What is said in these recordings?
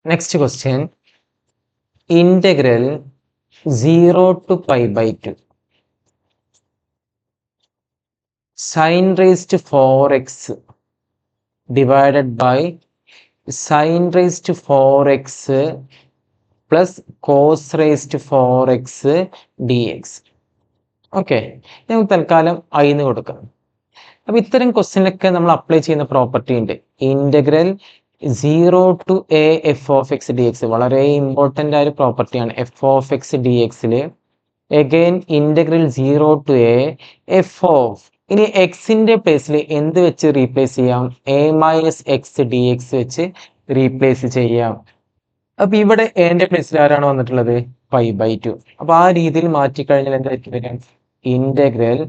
Next question, integral 0 to pi by 2 sin raised to 4x divided by sin raised to 4x plus cos raised to 4x dx. Okay, നമുക്ക് തൽക്കാലം I എന്ന് കൊടുക്കാം. അപ്പൊ ഇത്തരം ക്വസ്റ്റ്യനിലൊക്കെ നമ്മൾ apply ചെയ്യുന്ന property ഉണ്ട്. Integral 0 to A F of X D X വളരെ ഇമ്പോർട്ടൻ്റ് ആയ ഒരു പ്രോപ്പർട്ടിയാണ്. എഫ് ഓഫ് എക്സ് ഡി എക്സില് again integral 0 to A F of, ഇനി എക്സിന്റെ പ്ലേസിൽ എന്ത് വെച്ച് റീപ്ലേസ് ചെയ്യാം? A minus X D X വെച്ച് റീപ്ലേസ് ചെയ്യാം. അപ്പൊ ഇവിടെ എന്റെ പ്ലേസിൽ ആരാണ് വന്നിട്ടുള്ളത്? Pi by 2. അപ്പൊ ആ രീതിയിൽ മാറ്റിക്കഴിഞ്ഞാൽ എന്തായിരിക്കും വരിക? Integral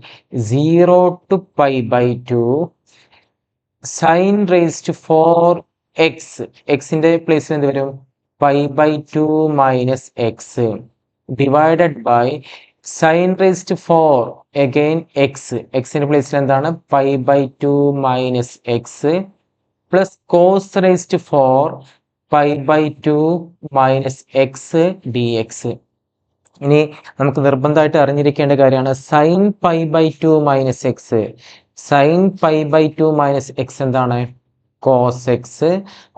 0 to pi by 2 sine raise to 4x, എക്സിന്റെ പ്ലേസിൽ എന്ത് വരും? Pi by 2 minus x divided by sine raise to 4 again x, എക്സിന്റെ പ്ലേസിൽ എന്താണ്? Pi by 2 minus x plus cos raise to 4 pi by 2 minus X D x. ഇനി നമുക്ക് നിർബന്ധമായിട്ട് അറിഞ്ഞിരിക്കേണ്ട കാര്യമാണ് sine pi by 2 minus x. Sine pi by 2 minus x എന്താണ്? Cos x.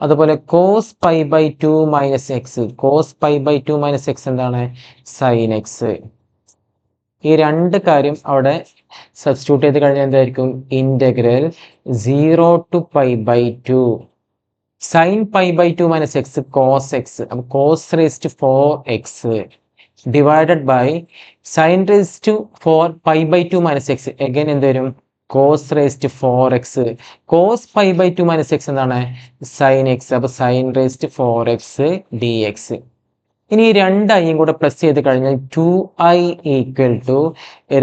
അതുപോലെ cos pi by 2 minus x, cos pi by 2 minus x എന്താണ്? Sine x. ഈ രണ്ട് കാര്യം അവിടെ സബ്സ്റ്റിറ്റ്യൂട്ട് ചെയ്ത് കഴിഞ്ഞാൽ എന്തായിരിക്കും? Integral 0 to pi by 2 sine pi by 2 minus x cos x, അപ്പൊ cos raise to 4x divided by sine raise to 4 pi by 2 minus x again എന്ത് വരും? Cos raise to 4x. Cos pi by 2 minus x എന്താണ്? Sine x. അപ്പൊ sine raise to 4x d x. ഇനി രണ്ട് ഐയും കൂടെ plus ചെയ്ത് കഴിഞ്ഞാൽ 2i ഈക്വൽ ടു,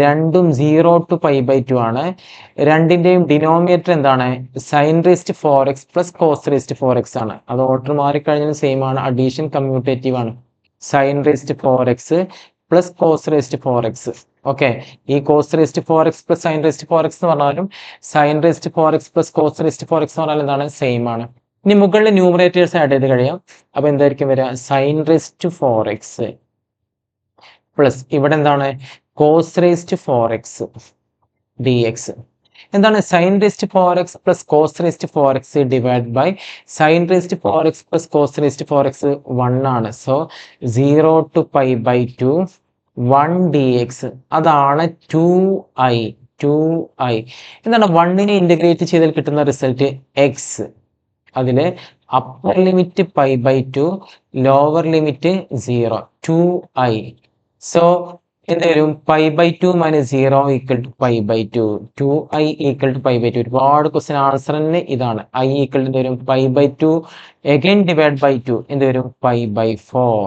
രണ്ടും 0 ടു പൈ ബൈ 2 ആണ്. രണ്ടിന്റെയും ഡിനോമിനേറ്റർ എന്താണ്? സൈൻ റേസ്റ്റ് 4x പ്ലസ് കോസ് റേസ്റ്റ് 4x ആണ്. അത് ഓർഡർ മാറിക്കഴിഞ്ഞാൽ സെയിം ആണ്, അഡീഷൻ കമ്മ്യൂട്ടേറ്റീവ് ആണ്. സൈൻ റേസ്റ്റ് 4x പ്ലസ് കോസ് റേസ്റ്റ് 4x. ഓക്കെ, ഈ കോസ് റേസ്റ്റ് 4x പ്ലസ് സൈൻ റേസ്റ്റ് 4x എന്ന് പറഞ്ഞാലും സൈൻ റേസ്റ്റ് 4x പ്ലസ് കോസ് റേസ്റ്റ് 4x എന്ന് പറഞ്ഞാൽ എന്താണ്? സെയിം ആണ്. ഇനി മുകളിൽ ന്യൂമറേറ്റേഴ്സ് ആഡ് ചെയ്ത് കഴിയാം. അപ്പൊ എന്തായിരിക്കും വരിക? Sign raise to 4x plus ഇവിടെ എന്താണ്? Cos raise to 4x d x. എന്താണ്? Sine raise to 4x plus cos raise to 4x divide by sine raise to 4x plus cos raise to 4x 1 ആണ്. So 0 to pi by 2 1 d x, അതാണ് 2i. എന്താണ്? 1നെ integrate ചെയ്താൽ കിട്ടുന്ന result x. അതില് upper limit pi by 2, lower limit 0, 2i. So എന്ത് വരും? Pi by 2 minus 0 equal to pi by 2, 2i equal to pi by 2. ഒരുപാട് ക്വസ്റ്റ്യൻ ആൻസർ തന്നെ ഇതാണ്. i ഈക്വൽ ടു എന്ത് വരും? Pi by 2 again divide by 2 എന്ത് വരും? Pi by 4.